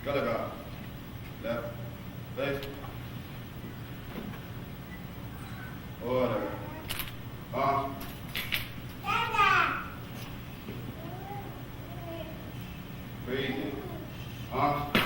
Color guard. Left. Face. Order. Arms. Breathing. Arms.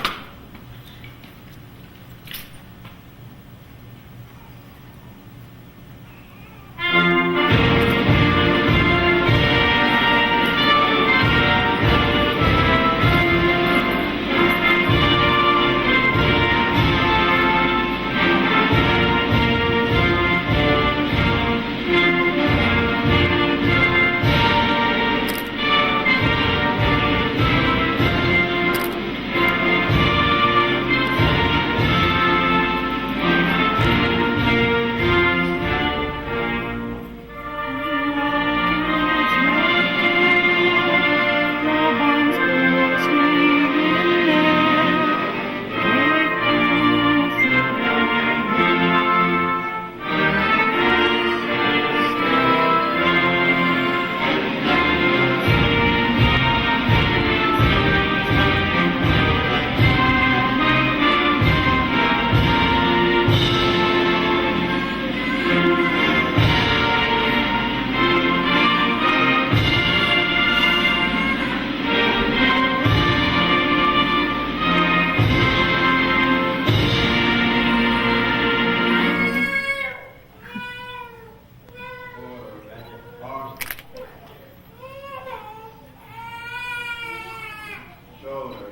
Shoulder,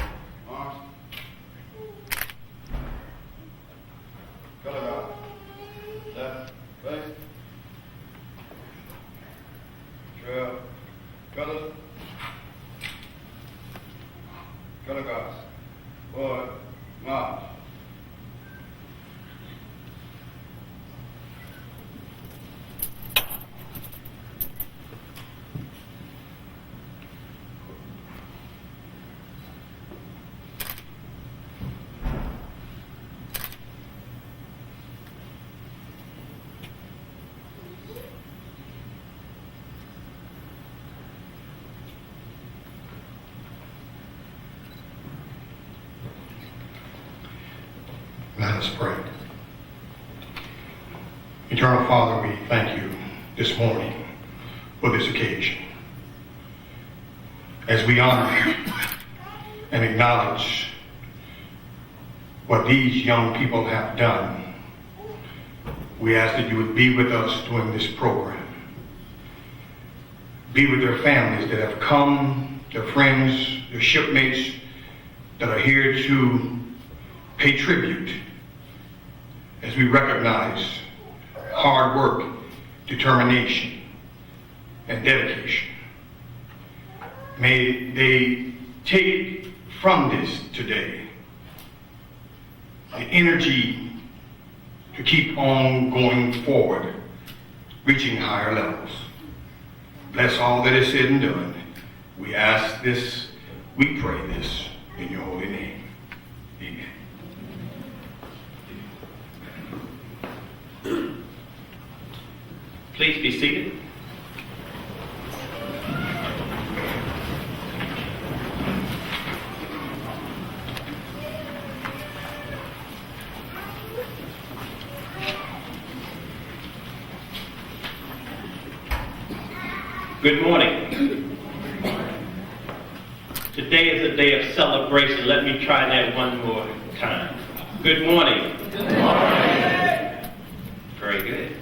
arms, color guard, left, face, trail, colors, color guards, forward, march. Let us pray. Eternal Father, we thank you this morning for this occasion. As we honor and acknowledge what these young people have done, we ask that you would be with us during this program. Be with their families that have come, their friends, their shipmates that are here to pay tribute as we recognize hard work, determination, and dedication. May they take from this today the energy to keep on going forward, reaching higher levels. Bless all that is said and done. We ask this, we pray this in your holy name. Amen. Please be seated. Good morning. Today is a day of celebration. Let me try that one more time. Good morning. Good morning. Very good.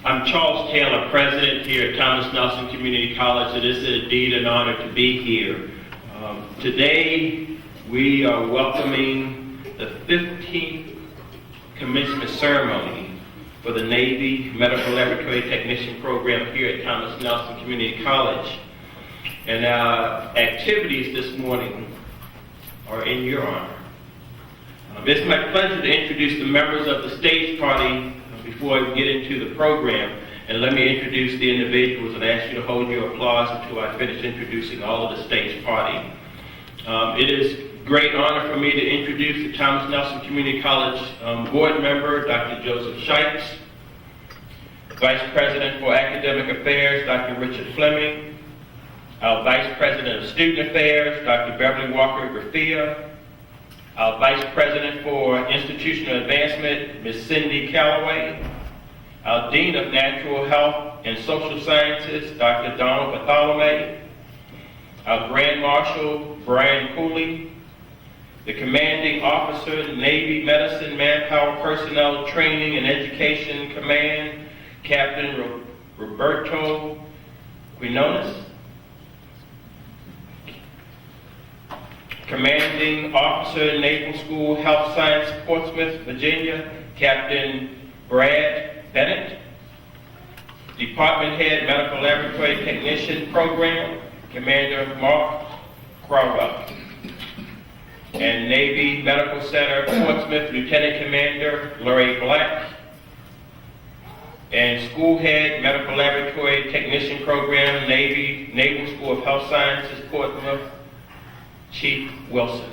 I'm Charles Taylor, president here at Thomas Nelson Community College. It is indeed an honor to be here. Today, we are welcoming the 15th commencement ceremony for the Navy Medical Laboratory Technician program here at Thomas Nelson Community College. And our activities this morning are in your honor. It's my pleasure to introduce the members of the stage party before I get into the program. And let me introduce the individuals and ask you to hold your applause until I finish introducing all of the stage party. It is great honor for me to introduce the Thomas Nelson Community College board member, Dr. Joseph Shikes, Vice President for Academic Affairs, Dr. Richard Fleming, our Vice President of Student Affairs, Dr. Beverly Walker Graffia, our Vice President for Institutional Advancement, Ms. Cindy Calloway, our Dean of Natural Health and Social Sciences, Dr. Donald Bartholomew, our Grand Marshal, Brian Cooley, the Commanding Officer, Navy Medicine Manpower Personnel Training and Education Command, Captain Roberto Quinones, Commanding Officer, Naval School Health Science, Portsmouth, Virginia, Captain Brad Bennett, Department Head, Medical Laboratory Technician Program, Commander Mark Crowell, and Navy Medical Center, Portsmouth, Lieutenant Commander Larry Black, and School Head, Medical Laboratory Technician Program, Naval School of Health Sciences, Portsmouth, Chief Wilson.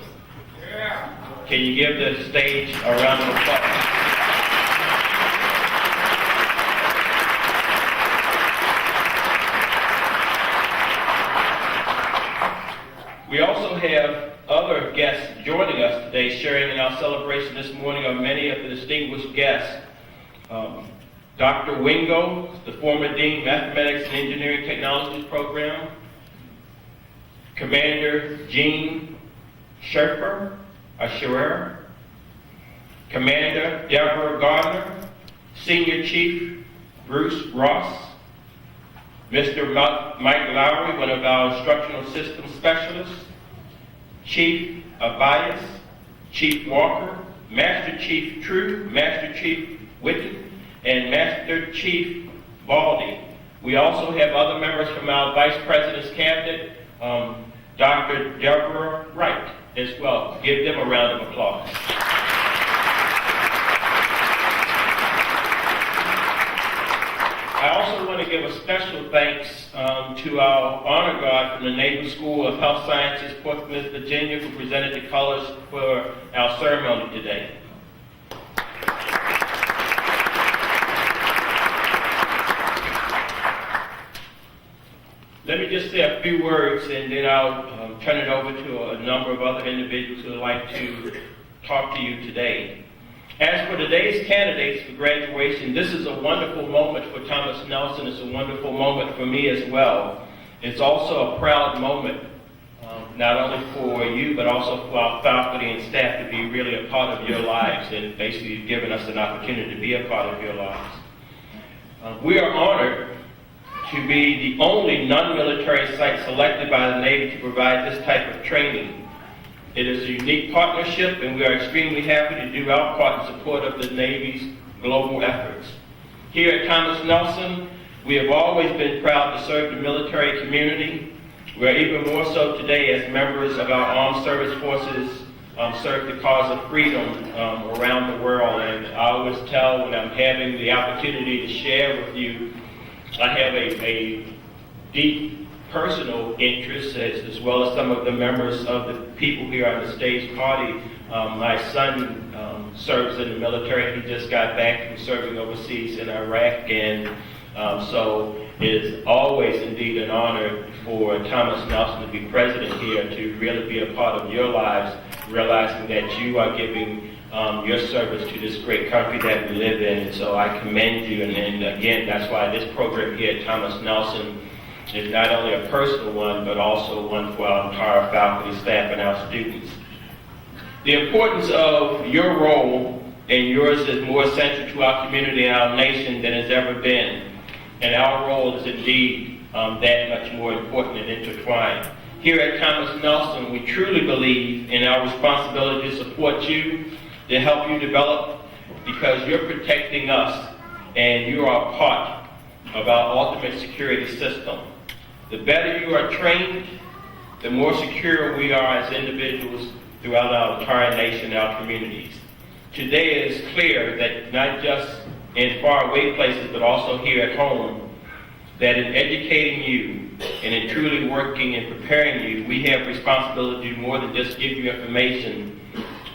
Can you give the stage a round of applause? We also have other guests joining us today, sharing in our celebration this morning are many of the distinguished guests. Dr. Wingo, the former Dean, Mathematics and Engineering Technologies Program. Commander Gene Scherfer, Commander Deborah Gardner, Senior Chief Bruce Ross, Mr. Mike Lowry, one of our instructional systems specialists, Chief Abias, Chief Walker, Master Chief True, Master Chief Whitten, and Master Chief Baldy. We also have other members from our Vice President's Cabinet, Dr. Deborah Wright as well. Give them a round of applause. I also want to give a special thanks to our honor guard from the Naval School of Health Sciences, Portsmouth, Virginia, who presented the colors for our ceremony today. Let me just say a few words, and then I'll turn it over to a number of other individuals who would like to talk to you today. As for today's candidates for graduation, this is a wonderful moment for Thomas Nelson. It's a wonderful moment for me as well. It's also a proud moment, not only for you, but also for our faculty and staff to be really a part of your lives and basically giving us an opportunity to be a part of your lives. We are honored to be the only non-military site selected by the Navy to provide this type of training. It is a unique partnership, and we are extremely happy to do our part in support of the Navy's global efforts. Here at Thomas Nelson, we have always been proud to serve the military community. We are even more so today as members of our armed service forces serve the cause of freedom around the world. And I always tell when I'm having the opportunity to share with you, I have a deep personal interest, as well as some of the members of the people here on the stage party. My son serves in the military. He just got back from serving overseas in Iraq, and so it is always indeed an honor for Thomas Nelson to be president here, to really be a part of your lives, realizing that you are giving your service to this great country that we live in. And so I commend you, and again, that's why this program here at Thomas Nelson is not only a personal one, but also one for our entire faculty, staff, and our students. The importance of your role and yours is more essential to our community and our nation than it's ever been. And our role is indeed that much more important and intertwined. Here at Thomas Nelson, we truly believe in our responsibility to support you, to help you develop, because you're protecting us and you are a part of our ultimate security system. The better you are trained, the more secure we are as individuals throughout our entire nation and our communities. Today it is clear that not just in faraway places, but also here at home, that in educating you and in truly working and preparing you, we have responsibility to do more than just give you information.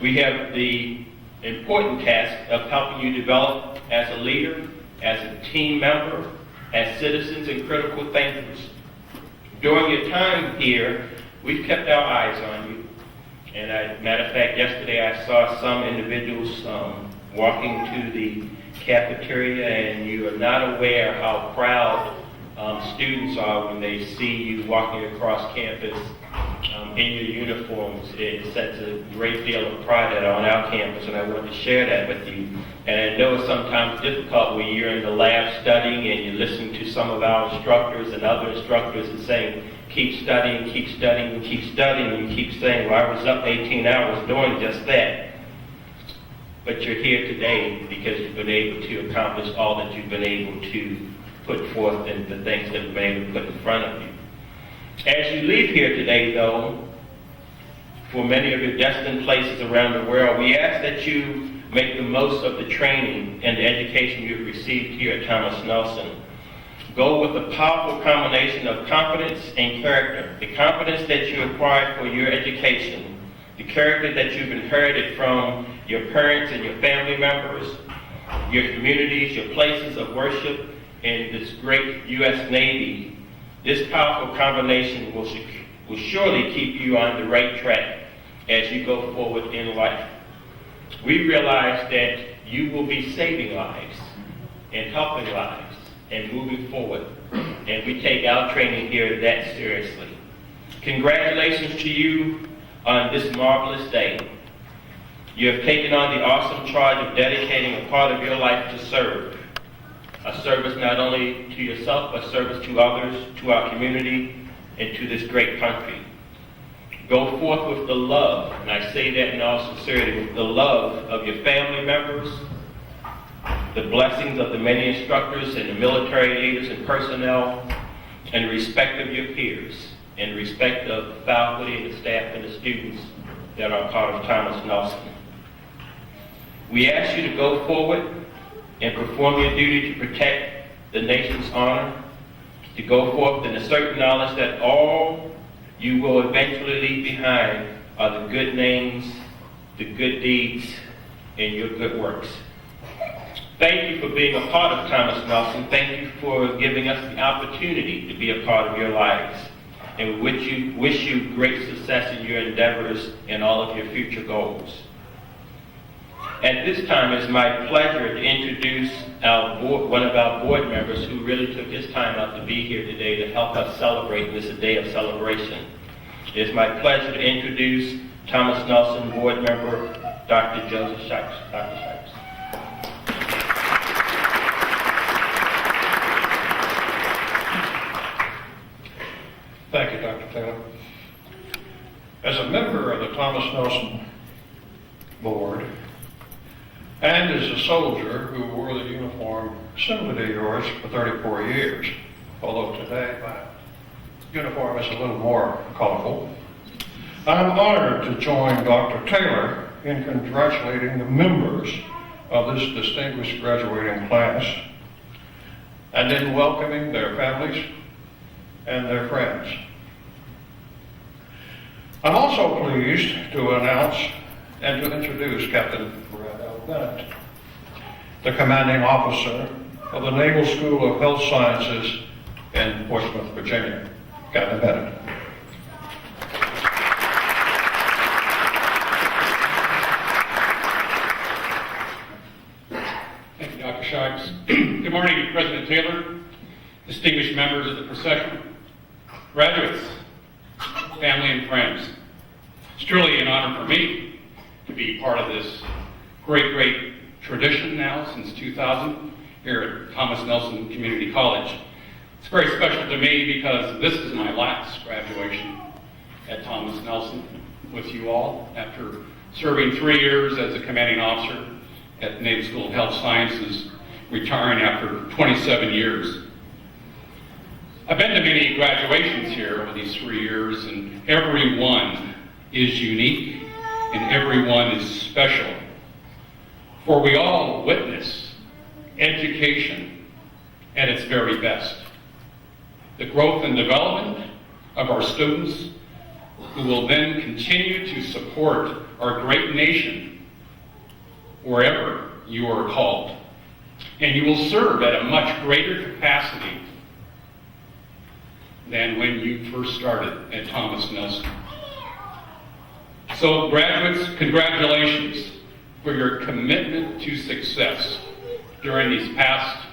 We have the important task of helping you develop as a leader, as a team member, as citizens and critical thinkers. During your time here, we've kept our eyes on you. And matter of fact, yesterday I saw some individuals walking to the cafeteria, and you are not aware how proud students are when they see you walking across campus in your uniforms. It sets a great deal of pride on our campus, and I wanted to share that with you. And I know it's sometimes difficult when you're in the lab studying and you listen to some of our instructors and other instructors and saying, keep studying, keep studying, keep studying, and you keep saying, well, I was up 18 hours doing just that. But you're here today because you've been able to accomplish all that you've been able to put forth in the things that we've been able to put in front of you. As you leave here today, though, for many of your destined places around the world, we ask that you make the most of the training and the education you've received here at Thomas Nelson. Go with a powerful combination of confidence and character. The confidence that you acquired for your education, the character that you've inherited from your parents and your family members, your communities, your places of worship in this great U.S. Navy. This powerful combination will surely keep you on the right track as you go forward in life. We realize that you will be saving lives and helping lives and moving forward. And we take our training here that seriously. Congratulations to you on this marvelous day. You have taken on the awesome charge of dedicating a part of your life to serve. A service not only to yourself, but service to others, to our community, and to this great country. Go forth with the love, and I say that in all sincerity, with the love of your family members, the blessings of the many instructors and the military leaders and personnel, and the respect of your peers, and the respect of the faculty and the staff and the students that are part of Thomas Nelson. We ask you to go forward and perform your duty to protect the nation's honor, to go forth in a certain knowledge that all you will eventually leave behind are the good names, the good deeds, and your good works. Thank you for being a part of Thomas Nelson. Thank you for giving us the opportunity to be a part of your lives. And we wish you great success in your endeavors and all of your future goals. At this time, it's my pleasure to introduce one of our board members who really took his time out to be here today to help us celebrate. This is a day of celebration. It's my pleasure to introduce Thomas Nelson board member, Dr. Joseph Shipes. Dr. Shipes. Thank you, Dr. Taylor. As a member of the Thomas Nelson Board, and as a soldier who wore the uniform similar to yours for 34 years, although today my uniform is a little more colorful, I'm honored to join Dr. Taylor in congratulating the members of this distinguished graduating class and in welcoming their families and their friends. I'm also pleased to announce and to introduce Captain Bennett, the commanding officer of the Naval School of Health Sciences in Portsmouth, Virginia. Captain Bennett. Thank you, Dr. Shipes. Good morning, President Taylor, distinguished members of the procession, graduates, family, and friends. It's truly an honor for me to be part of this great tradition now since 2000 here at Thomas Nelson Community College. It's very special to me because this is my last graduation at Thomas Nelson with you all after serving 3 years as a commanding officer at the Naval School of Health Sciences, retiring after 27 years. I've been to many graduations here over these 3 years, and every one is unique and every one is special. For we all witness education at its very best. The growth and development of our students who will then continue to support our great nation wherever you are called. And you will serve at a much greater capacity than when you first started at Thomas Nelson. So graduates, congratulations for your commitment to success during these past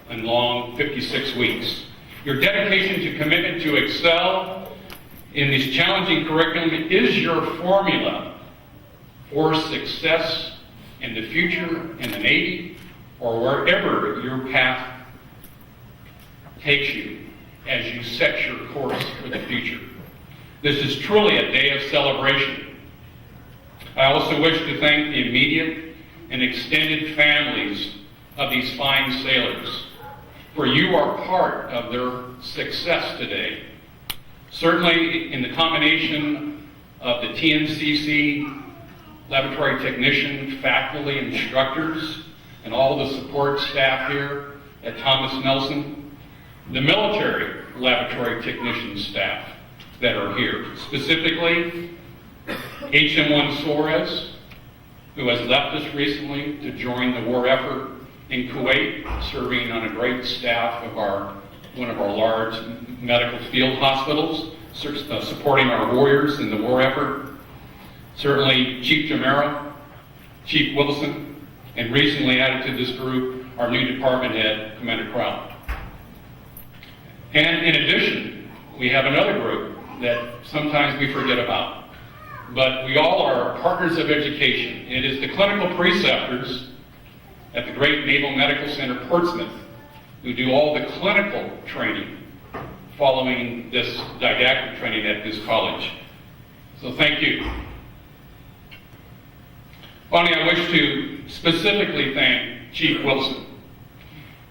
and long 56 weeks. Your dedication to commitment to excel in this challenging curriculum is your formula for success in the future in the Navy or wherever your path takes you as you set your course for the future. This is truly a day of celebration. I also wish to thank the immediate and extended families of these fine sailors, for you are part of their success today. Certainly in the combination of the TNCC, laboratory technician, faculty, instructors, and all the support staff here at Thomas Nelson, the military laboratory technician staff that are here, specifically HM1 Suarez, who has left us recently to join the war effort in Kuwait, serving on a great staff of one of our large medical field hospitals, supporting our warriors in the war effort. Certainly Chief Jamero, Chief Wilson, and recently added to this group, our new department head, Commander Crowell. And in addition, we have another group that sometimes we forget about, but we all are partners of education. It is the clinical preceptors at the great Naval Medical Center, Portsmouth, who do all the clinical training following this didactic training at this college. So thank you. Finally, I wish to specifically thank Chief Wilson.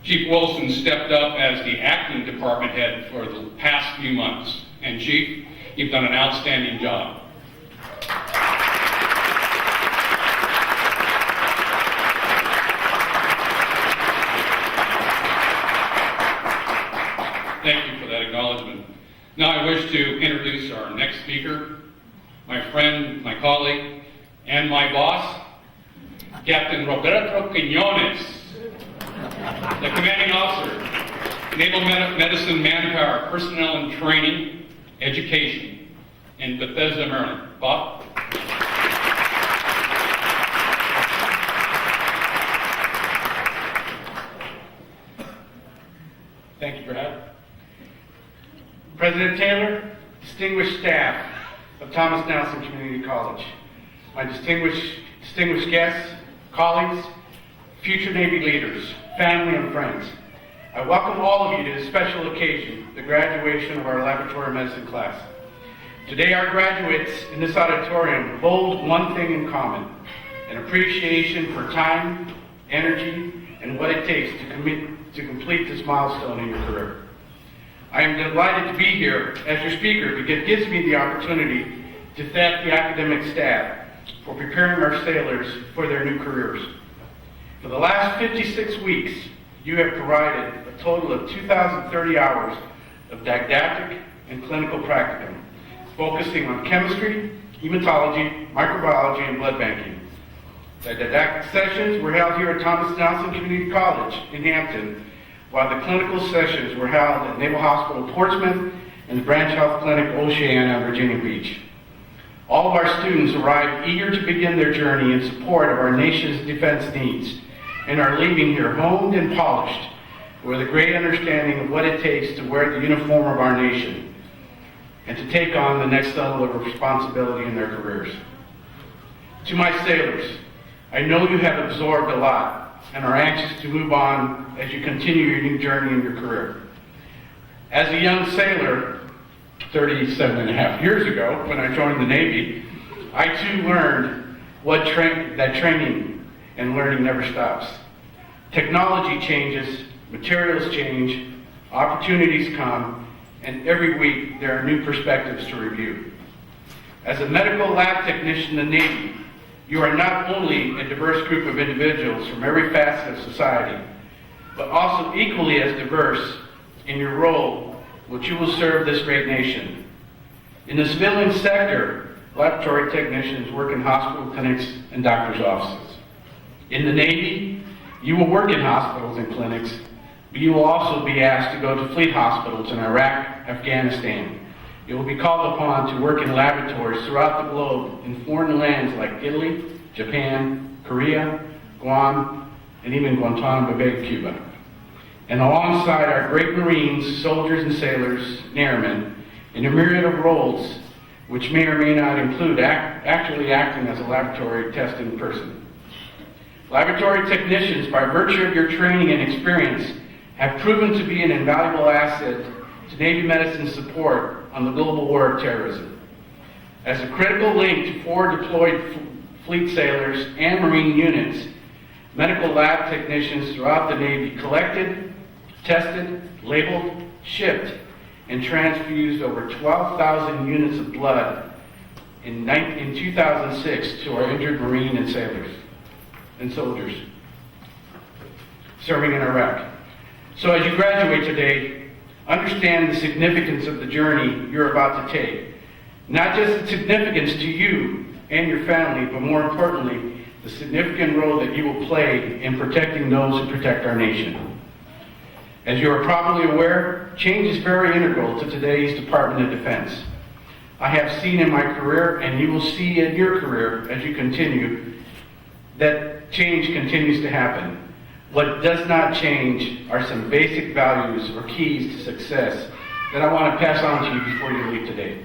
Chief Wilson stepped up as the acting department head for the past few months. And Chief, you've done an outstanding job. Thank you for that acknowledgement. Now I wish to introduce our next speaker, my friend, my colleague, and my boss, Captain Roberto Quiñones, the commanding officer, Naval Medicine Manpower, Personnel and Training, Education, in Bethesda, Maryland. Bob? Thank you, Brad. President Taylor, distinguished staff of Thomas Nelson Community College, my distinguished guests, colleagues, future Navy leaders, family, and friends, I welcome all of you to this special occasion, the graduation of our laboratory medicine class. Today, our graduates in this auditorium hold one thing in common: an appreciation for time, energy, and what it takes to complete this milestone in your career. I am delighted to be here as your speaker because it gives me the opportunity to thank the academic staff for preparing our sailors for their new careers. For the last 56 weeks, you have provided a total of 2,030 hours of didactic and clinical practicum, focusing on chemistry, hematology, microbiology, and blood banking. The didactic sessions were held here at Thomas Nelson Community College in Hampton, while the clinical sessions were held at Naval Hospital Portsmouth and the Branch Health Clinic Oceana, Virginia Beach. All of our students arrived eager to begin their journey in support of our nation's defense needs and are leaving here honed and polished with a great understanding of what it takes to wear the uniform of our nation and to take on the next level of responsibility in their careers. To my sailors, I know you have absorbed a lot and are anxious to move on as you continue your new journey in your career. As a young sailor, 37 and a half years ago, when I joined the Navy, I too learned that training and learning never stops. Technology changes, materials change, opportunities come, and every week there are new perspectives to review. As a medical lab technician in the Navy, you are not only a diverse group of individuals from every facet of society, but also equally as diverse in your role which you will serve this great nation. In the civilian sector, laboratory technicians work in hospital clinics and doctors' offices. In the Navy, you will work in hospitals and clinics but you will also be asked to go to fleet hospitals in Iraq, Afghanistan. You will be called upon to work in laboratories throughout the globe in foreign lands like Italy, Japan, Korea, Guam, and even Guantanamo Bay, Cuba. And alongside our great Marines, soldiers and sailors, and airmen, in a myriad of roles, which may or may not include actually acting as a laboratory testing person. Laboratory technicians, by virtue of your training and experience, have proven to be an invaluable asset to Navy medicine support on the global war of terrorism. As a critical link to forward deployed fleet sailors and Marine units, medical lab technicians throughout the Navy collected, tested, labeled, shipped, and transfused over 12,000 units of blood in 2006 to our injured Marine and sailors and soldiers serving in Iraq. So as you graduate today, understand the significance of the journey you're about to take. Not just the significance to you and your family, but more importantly, the significant role that you will play in protecting those who protect our nation. As you are probably aware, change is very integral to today's Department of Defense. I have seen in my career, and you will see in your career as you continue, that change continues to happen. What does not change are some basic values or keys to success that I want to pass on to you before you leave today.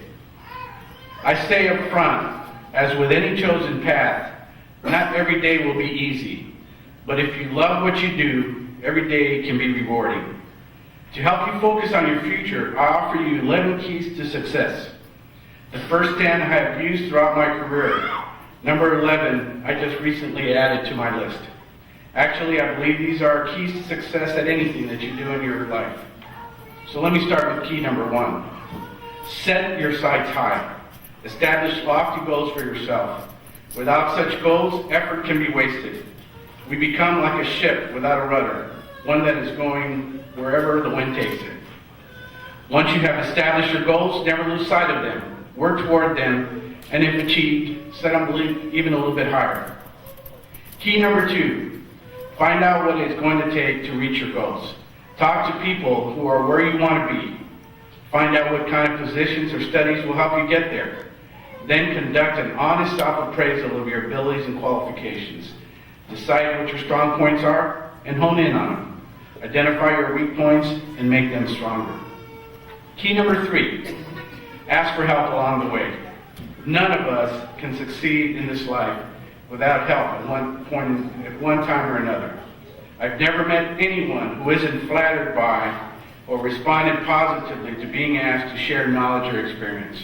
I say up front, as with any chosen path, not every day will be easy, but if you love what you do, every day can be rewarding. To help you focus on your future, I offer you 11 keys to success. The first 10 I have used throughout my career. Number 11, I just recently added to my list. Actually, I believe these are keys to success at anything that you do in your life. So let me start with key number 1. Set your sights high. Establish lofty goals for yourself. Without such goals, effort can be wasted. We become like a ship without a rudder, one that is going wherever the wind takes it. Once you have established your goals, never lose sight of them. Work toward them, and if achieved, set them even a little bit higher. Key number 2, find out what it's going to take to reach your goals. Talk to people who are where you want to be. Find out what kind of positions or studies will help you get there. Then conduct an honest self-appraisal of your abilities and qualifications. Decide what your strong points are and hone in on them. Identify your weak points and make them stronger. Key number 3, ask for help along the way. None of us can succeed in this life without help at one time or another. I've never met anyone who isn't flattered by or responded positively to being asked to share knowledge or experience.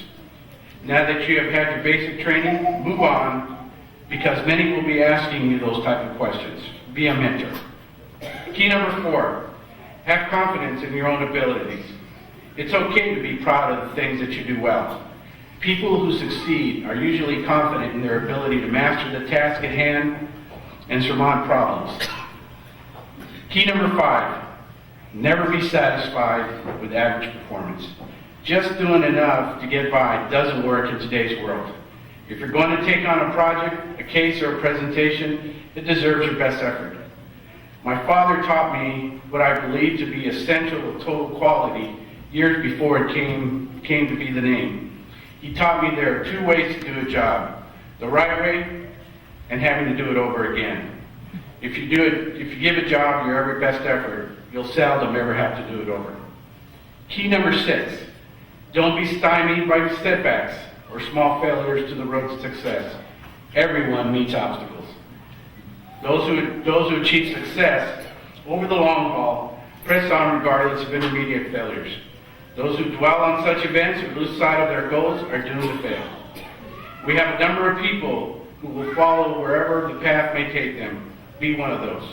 Now that you have had your basic training, move on, because many will be asking you those type of questions. Be a mentor. Key number 4, have confidence in your own abilities. It's okay to be proud of the things that you do well. People who succeed are usually confident in their ability to master the task at hand and surmount problems. Key number 5, never be satisfied with average performance. Just doing enough to get by doesn't work in today's world. If you're going to take on a project, a case, or a presentation, it deserves your best effort. My father taught me what I believe to be essential to total quality years before it came to be the name. He taught me there are 2 ways to do a job: the right way and having to do it over again. If you give a job your every best effort, you'll seldom ever have to do it over. Key number 6, don't be stymied by setbacks or small failures to the road to success. Everyone meets obstacles. Those who achieve success over the long haul press on regardless of intermediate failures. Those who dwell on such events or lose sight of their goals are doomed to fail. We have a number of people who will follow wherever the path may take them. Be one of those.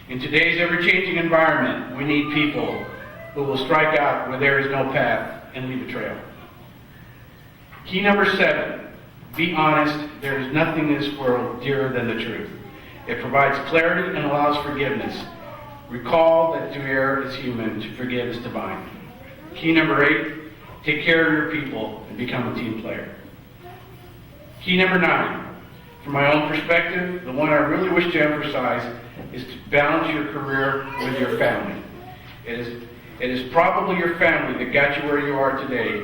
In today's ever-changing environment, we need people who will strike out where there is no path and leave a trail. Key number 7, be honest. There is nothing in this world dearer than the truth. It provides clarity and allows forgiveness. Recall that to err is human, to forgive is divine. Key number 8, take care of your people and become a team player. Key number 9, from my own perspective, the one I really wish to emphasize is to balance your career with your family. It is probably your family that got you where you are today.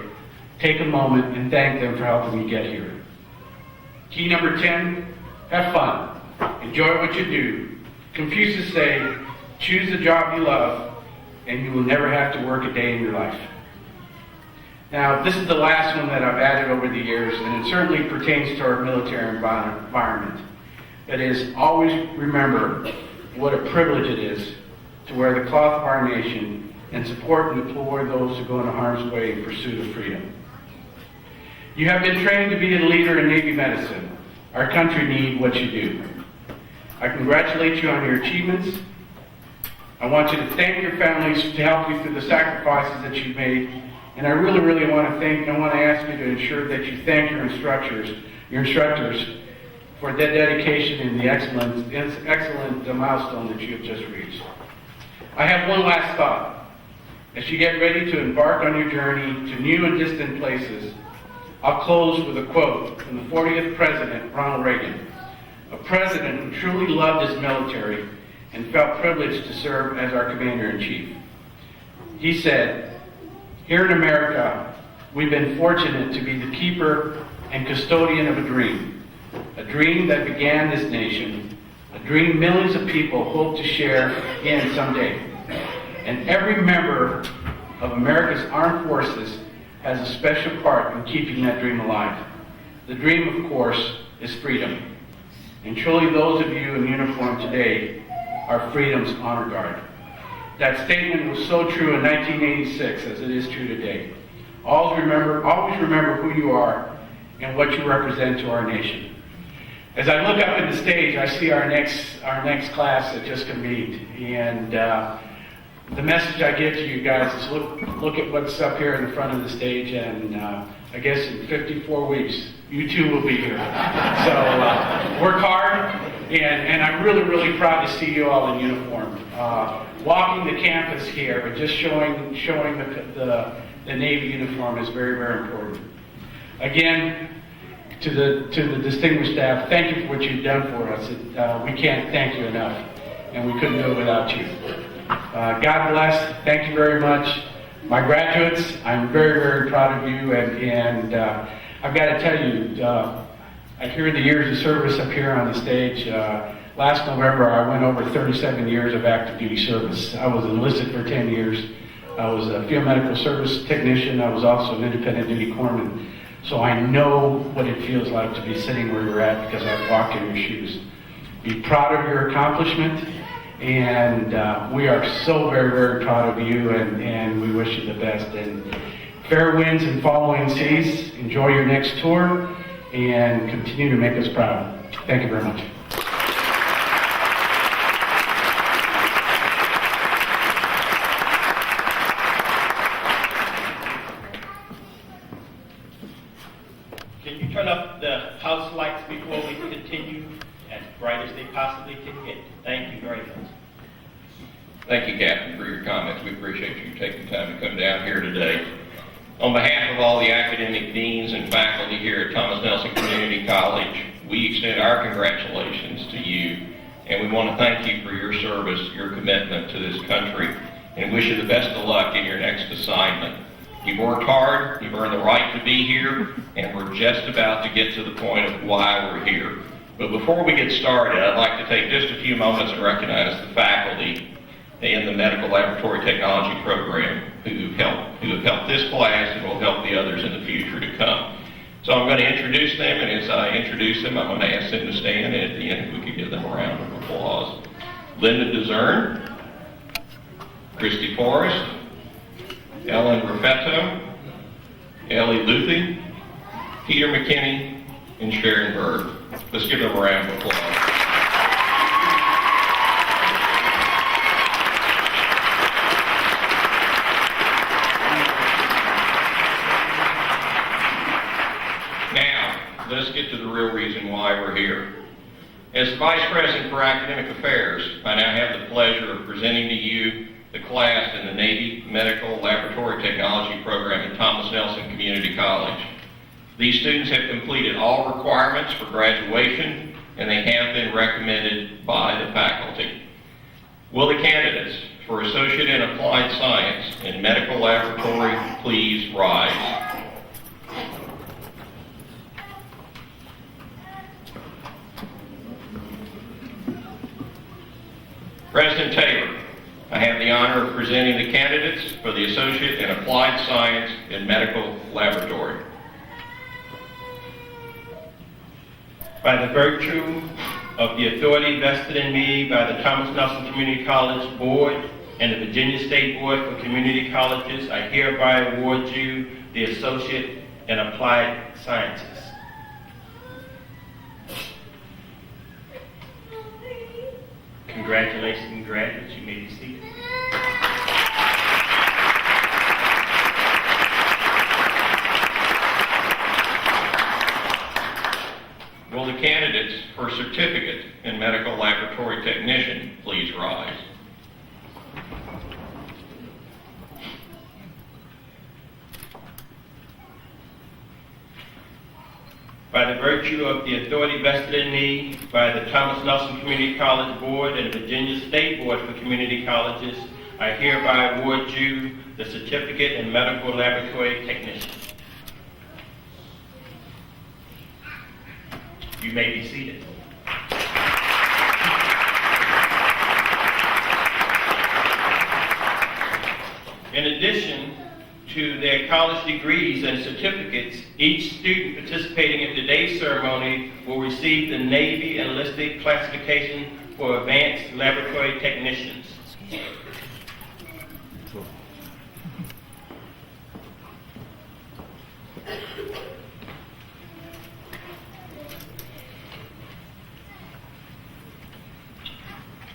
Take a moment and thank them for helping you get here. Key number 10, have fun. Enjoy what you do. Confucius say, choose the job you love, and you will never have to work a day in your life. Now, this is the last one that I've added over the years, and it certainly pertains to our military environment. That is, always remember what a privilege it is to wear the cloth of our nation and support and deploy those who go into harm's way in pursuit of freedom. You have been trained to be a leader in Navy medicine. Our country needs what you do. I congratulate you on your achievements. I want you to thank your families to help you through the sacrifices that you've made. And I really want to ask you to ensure that you thank your instructors for their dedication and the excellent milestone that you have just reached. I have one last thought. As you get ready to embark on your journey to new and distant places, I'll close with a quote from the 40th President, Ronald Reagan, a president who truly loved his military and felt privileged to serve as our Commander-in-Chief. He said, "Here in America, we've been fortunate to be the keeper and custodian of a dream that began this nation, a dream millions of people hope to share in someday. And every member of America's armed forces has a special part in keeping that dream alive. The dream, of course, is freedom. And truly those of you in uniform today are freedom's honor guard." That statement was so true in 1986 as it is true today. Always remember who you are and what you represent to our nation. As I look up at the stage, I see our next class that just convened, and the message I give to you guys is look at what's up here in the front of the stage, and I guess in 54 weeks, you too will be here. So work hard, and I'm really proud to see you all in uniform. Walking the campus here and just showing the Navy uniform is very important. Again, to the distinguished staff, thank you for what you've done for us. We can't thank you enough, and we couldn't do it without you. God bless. Thank you very much. My graduates, I'm very proud of you, and I've got to tell you, I hear the years of service up here on the stage. Last November, I went over 37 years of active duty service. I was enlisted for 10 years. I was a field medical service technician. I was also an independent duty corpsman. So I know what it feels like to be sitting where you're at because I've walked in your shoes. Be proud of your accomplishment, and we are so very proud of you, and we wish you the best. And fair winds and following seas. Enjoy your next tour, and continue to make us proud. Thank you very much. Can you turn up the house lights before we continue as bright as they possibly can get? Thank you very much. Thank you, Captain, for your comments. We appreciate you taking time to come down here today. On behalf of all the academic deans and faculty here at Thomas Nelson Community College, we extend our congratulations to you, and we want to thank you for your service, your commitment to this country, and wish you the best of luck in your next assignment. You've worked hard, you've earned the right to be here, and we're just about to get to the point of why we're here. But before we get started, I'd like to take just a few moments and recognize the faculty in the Medical Laboratory Technology program who have helped this class and will help the others in the future to come. So I'm going to introduce them, and as I introduce them, I'm going to ask them to stand, and at the end, if we could give them a round of applause. Linda DeZern, Christy Forrest, Ellen Raffetto, Ellie Luthi, Peter McKinney, and Sharon Bird. Let's give them a round of applause. Let's get to the real reason why we're here. As the Vice President for Academic Affairs, I now have the pleasure of presenting to you the class in the Navy Medical Laboratory Technology program at Thomas Nelson Community College. These students have completed all requirements for graduation, and they have been recommended by the faculty. Will the candidates for Associate in Applied Science in Medical Laboratory, please rise. President Taylor, I have the honor of presenting the candidates for the Associate in Applied Science in Medical Laboratory. By the virtue of the authority vested in me by the Thomas Nelson Community College Board and the Virginia State Board for Community Colleges, I hereby award you the Associate in Applied Sciences. Congratulations, graduates. You may be seated. Will the candidates for Certificate in Medical Laboratory Technician please rise? By the virtue of the authority vested in me by the Thomas Nelson Community College Board and the Virginia State Board for Community Colleges, I hereby award you the Certificate in Medical Laboratory Technician. You may be seated. In addition to their college degrees and certificates, each student participating in today's ceremony will receive the Navy Enlisted Classification for Advanced Laboratory Technicians.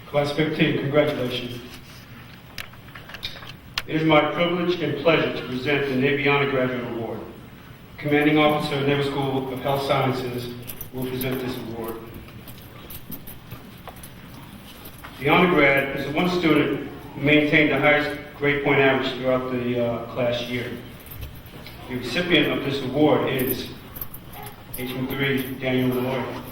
Class 15, congratulations. It is my privilege and pleasure to present the Navy Honor Graduate Award. Commanding Officer, Naval School of Health Sciences, will present this award. The Honor Grad is the one student who maintained the highest grade point average throughout the class year. The recipient of this award is HM3 Daniel Malloy.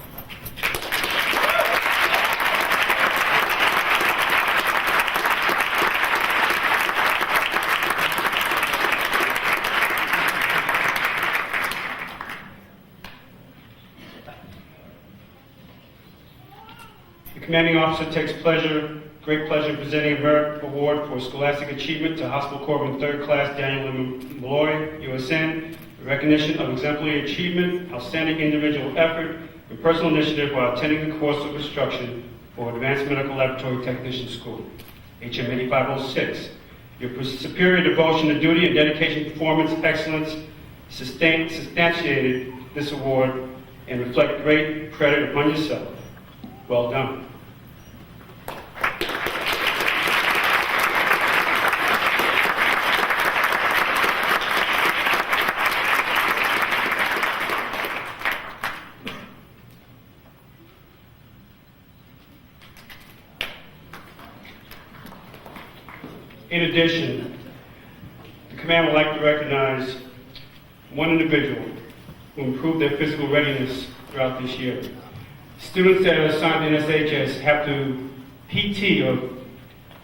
The commanding officer takes great pleasure presenting a merit award for scholastic achievement to Hospital Corpsman 3rd Class Daniel M. Malloy, USN, in recognition of exemplary achievement, outstanding individual effort, and personal initiative while attending the course of instruction for Advanced Medical Laboratory Technician School, HM 8506. Your superior devotion to duty and dedication to performance excellence substantiated this award and reflect great credit upon yourself. Well done. In addition, the command would like to recognize one individual who improved their physical readiness throughout this year. Students that are assigned to NSHS have to PT or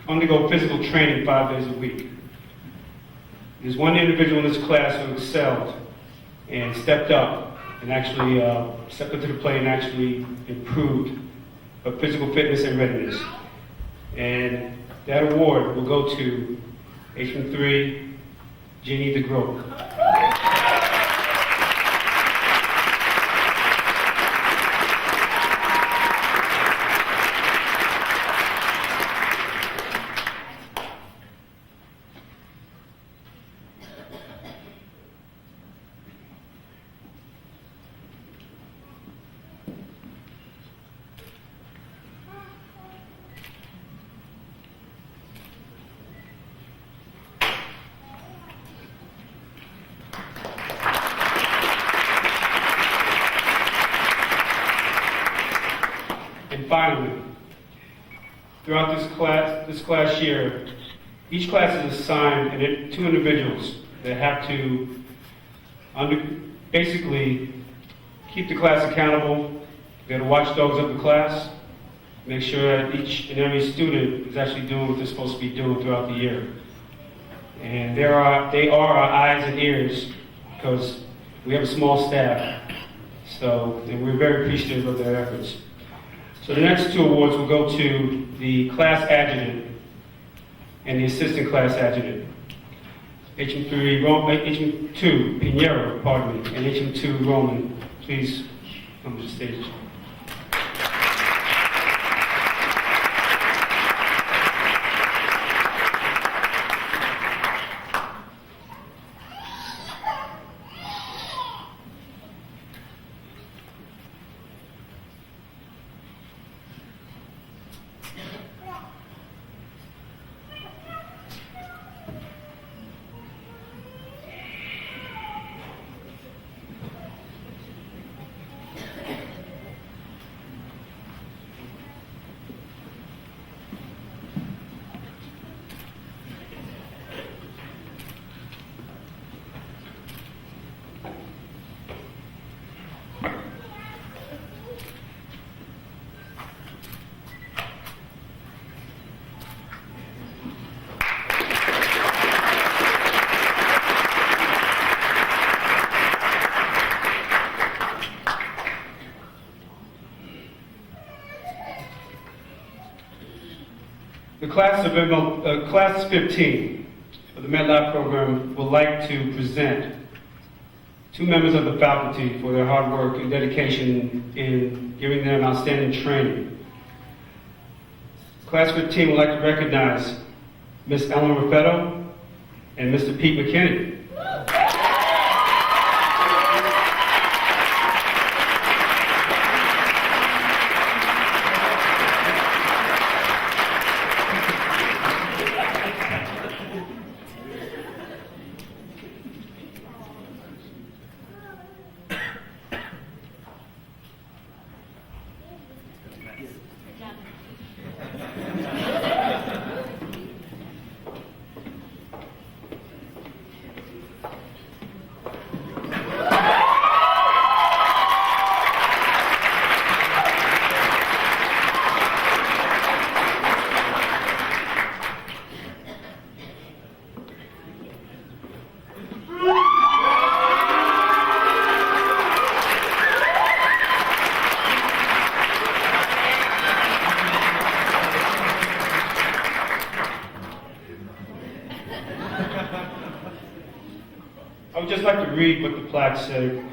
undergo physical training 5 days a week. There's one individual in this class who excelled and stepped up and actually stepped up to the plate and actually improved her physical fitness and readiness. And that award will go to HM3 Jeannie DeGroat. And finally, throughout this class year, each class is assigned two individuals that have to basically keep the class accountable. They're the watchdogs of the class, make sure that each and every student is actually doing what they're supposed to be doing throughout the year. And they are our eyes and ears because we have a small staff. So, and we're very appreciative of their efforts. So the next two awards will go to the class adjutant and the assistant class adjutant. HM2 Pinheiro, pardon me, and HM2 Roman, please come to the stage. The class 15 of the MLT program would like to present two members of the faculty for their hard work and dedication in giving them outstanding training. Class 15 would like to recognize Ms. Ellen Raffetto and Mr. Pete McKinney. I would just like to read what the plaque said.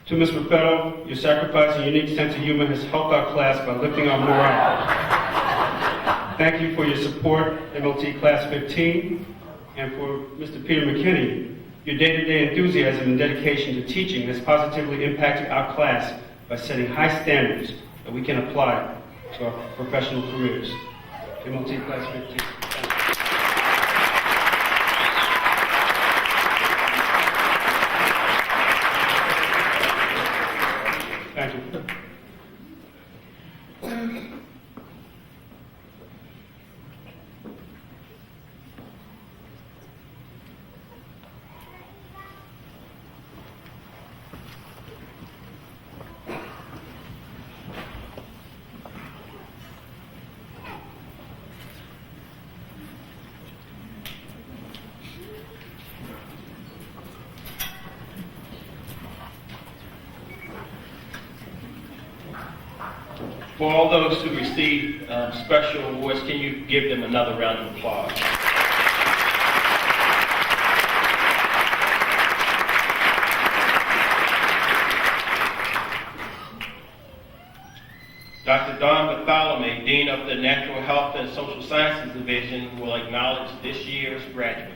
To Ms. Raffetto, your sacrifice and unique sense of humor has helped our class by lifting our morale. Thank you for your support, MLT Class 15, and for Mr. Peter McKinney. Your day-to-day enthusiasm and dedication to teaching has positively impacted our class by setting high standards that we can apply to our professional careers. MLT Class 15. Thank you. For all those who received special awards, can you give them another round of applause? Dr. Don Bartholomew, Dean of the Natural Health and Social Sciences Division, will acknowledge this year's graduates.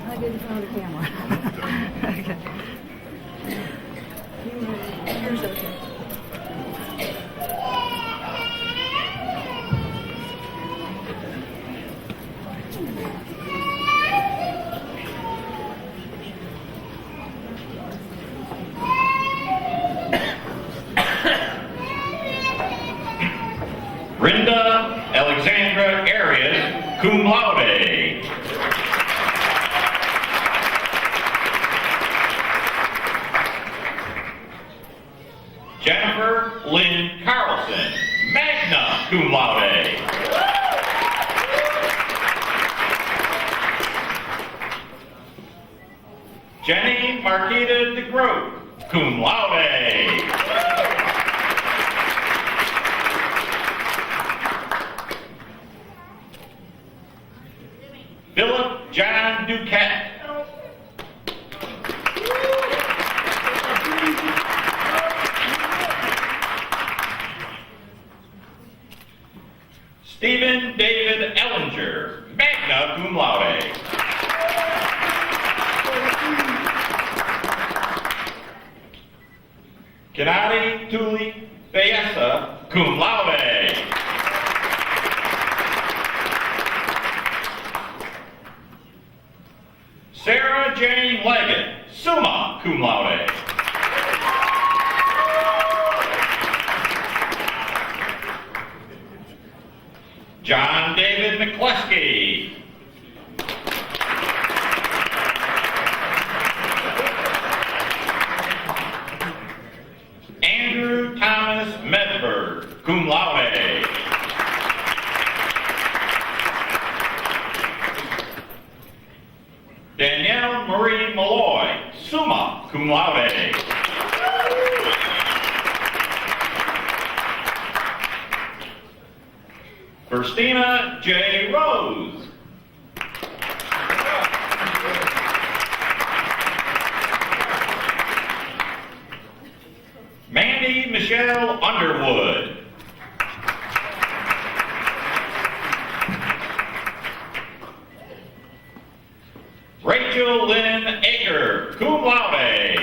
I didn't throw the camera. Okay. Yours okay. Brenda Alexandra Arias, cum laude. Jennifer Lynn Carlson, magna cum laude. Jenny Marquita DeGroot, cum laude. Philip John Duquette. Stephen David Ellinger, magna cum laude. Kennedy Tuli Fayessa, cum laude. Sarah Jane Leggett, summa cum laude. John David McCluskey. Andrew Thomas Medford, cum laude. Danielle Marie Malloy, summa cum laude. Christina J. Rose. Mandy Michelle Underwood. Rachel Lynn Aker, cum laude.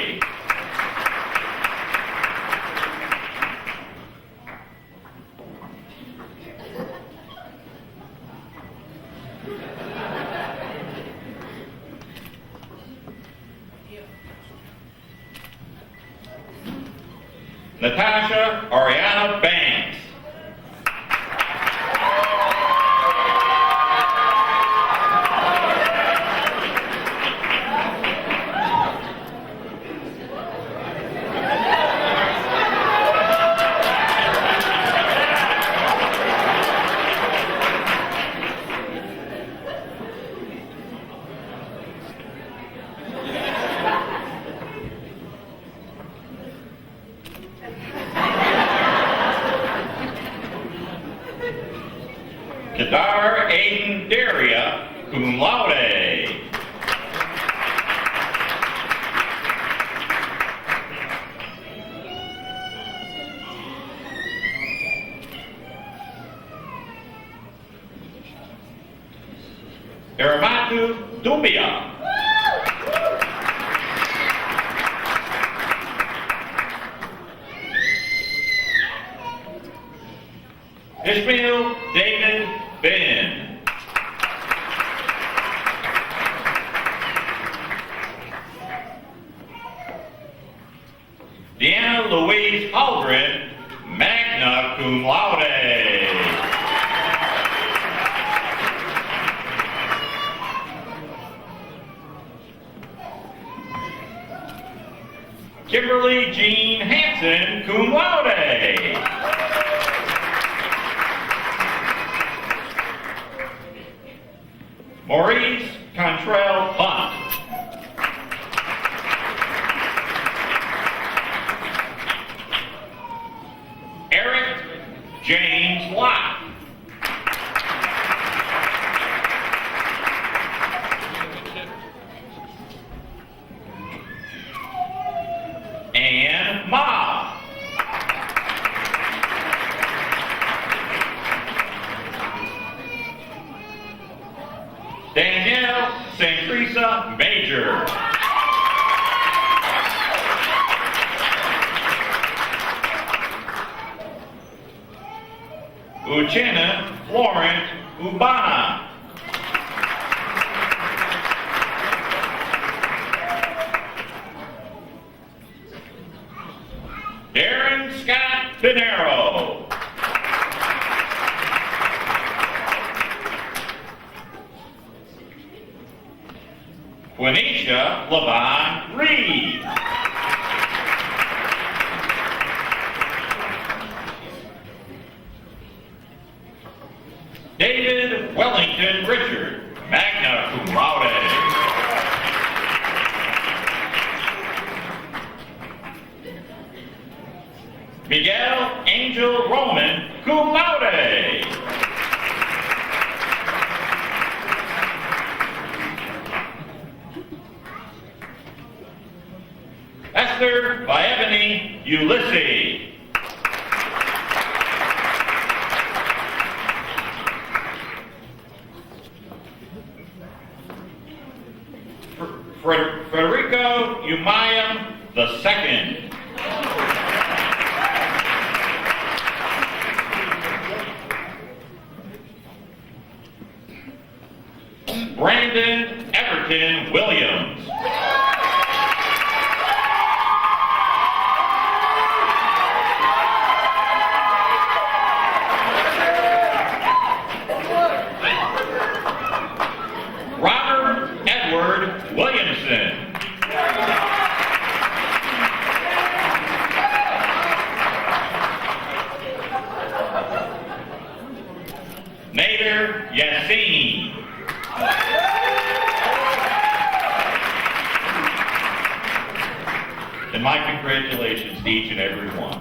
Natasha Ariana Banks. Kadar Aiden Daria, cum laude. Aramatu Dubia. Ishmael David Ben. Deanna Louise Aldrin, magna cum laude. Kimberly Jean Hansen, cum laude. Maurice Contrell Bunt. Eric James Lott. Ann Ma. Danielle Santrisa Major. Uchenna Florent Ubana. Darren Scott Pinero. Quenisha Levon Reed. David Wellington Richard, magna cum laude. Miguel Angel Roman, cum laude. Esther Viebany Ulysses. Federico Umayam II. Brandon Everton Williams. Robert Edward Williamson. Nader Yassine. And my congratulations to each and every one.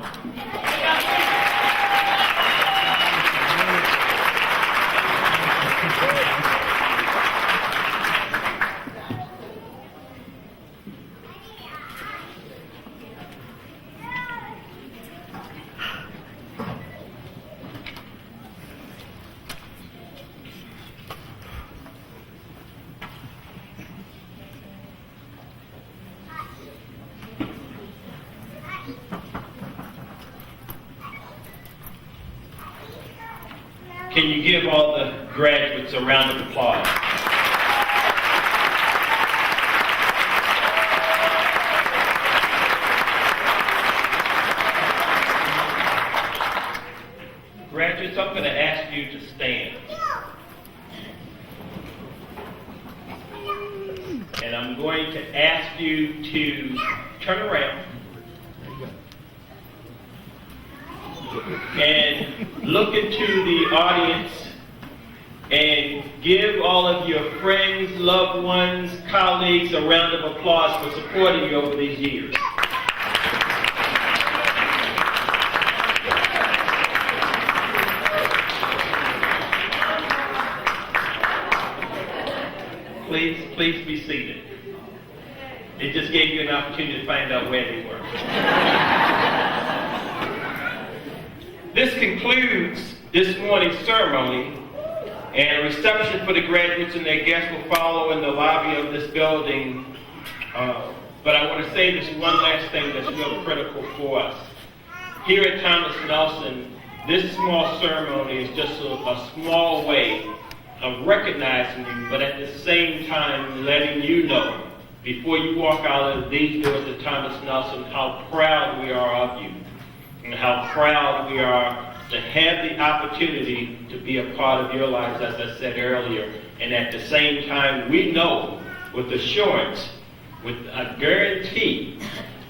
Can you give all the graduates a round of applause? Graduates, I'm going to ask you to stand. And I'm going to ask you to turn around and look into the audience and give all of your friends, loved ones, colleagues a round of applause for supporting you over these years. Please be seated. It just gave you an opportunity to find out where they were. This concludes this morning's ceremony, and a reception for the graduates and their guests will follow in the lobby of this building. But I want to say this one last thing that's real critical for us. Here at Thomas Nelson, this small ceremony is just a small way of recognizing you, but at the same time letting you know, before you walk out of these doors at Thomas Nelson, how proud we are of you, and how proud we are to have the opportunity to be a part of your lives, as I said earlier. And at the same time, we know with assurance, with a guarantee,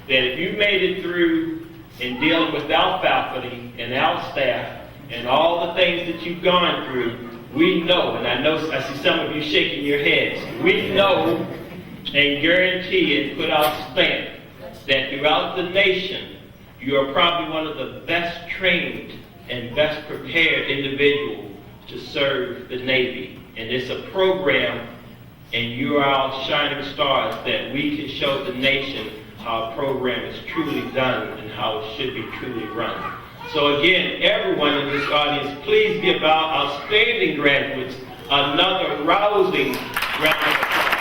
that if you made it through in dealing with our faculty and our staff and all the things that you've gone through, we know, and I see some of you shaking your heads, we know and guarantee and put our stamp that throughout the nation, you are probably one of the best trained and best prepared individuals to serve the Navy. And it's a program, and you are our shining stars, that we can show the nation how a program is truly done and how it should be truly run. So again, everyone in this audience, please give our outstanding graduates another rousing round of applause.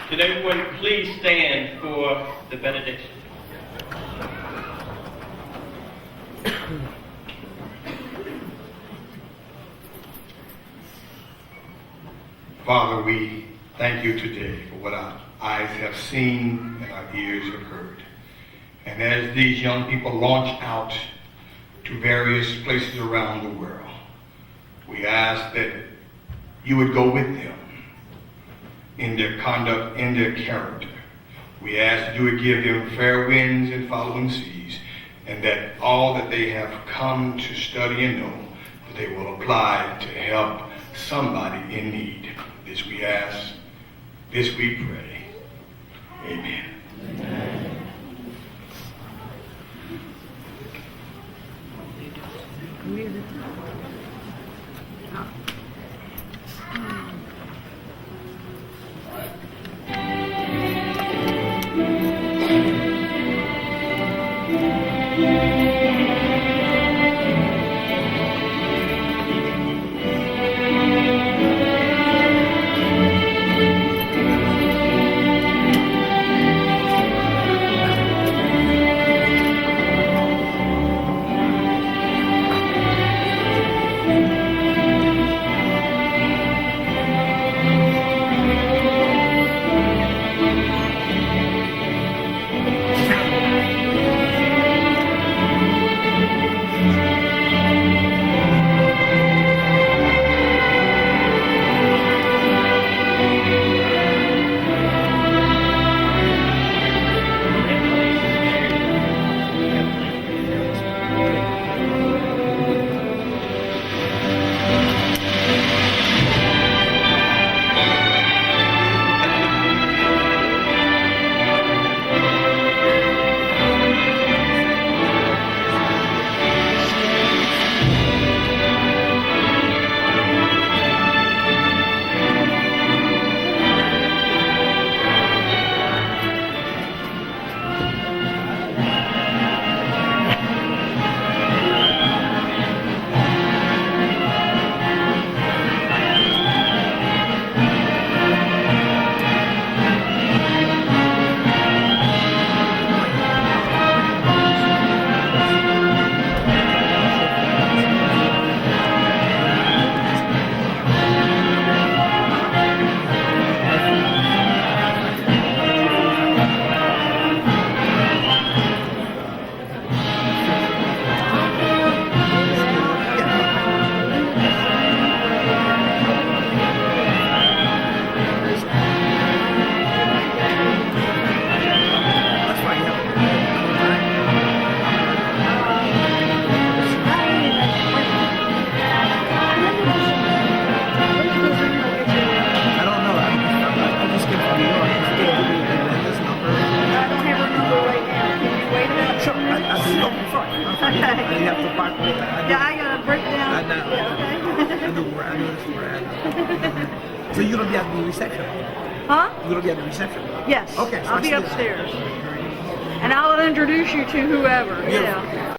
Could everyone please stand for the benediction? Father, we thank you today for what our eyes have seen and our ears have heard. And as these young people launch out to various places around the world, we ask that you would go with them in their conduct, in their character. We ask that you would give them fair winds and following seas, and that all that they have come to study and know, that they will apply to help somebody in need. This we ask, this we pray. Amen. Yeah, I got a breakdown. So you're gonna be at the reception? Huh? You're gonna be at the reception? Yes. Okay. So I'll be upstairs. And I'll introduce you to whoever. Yeah.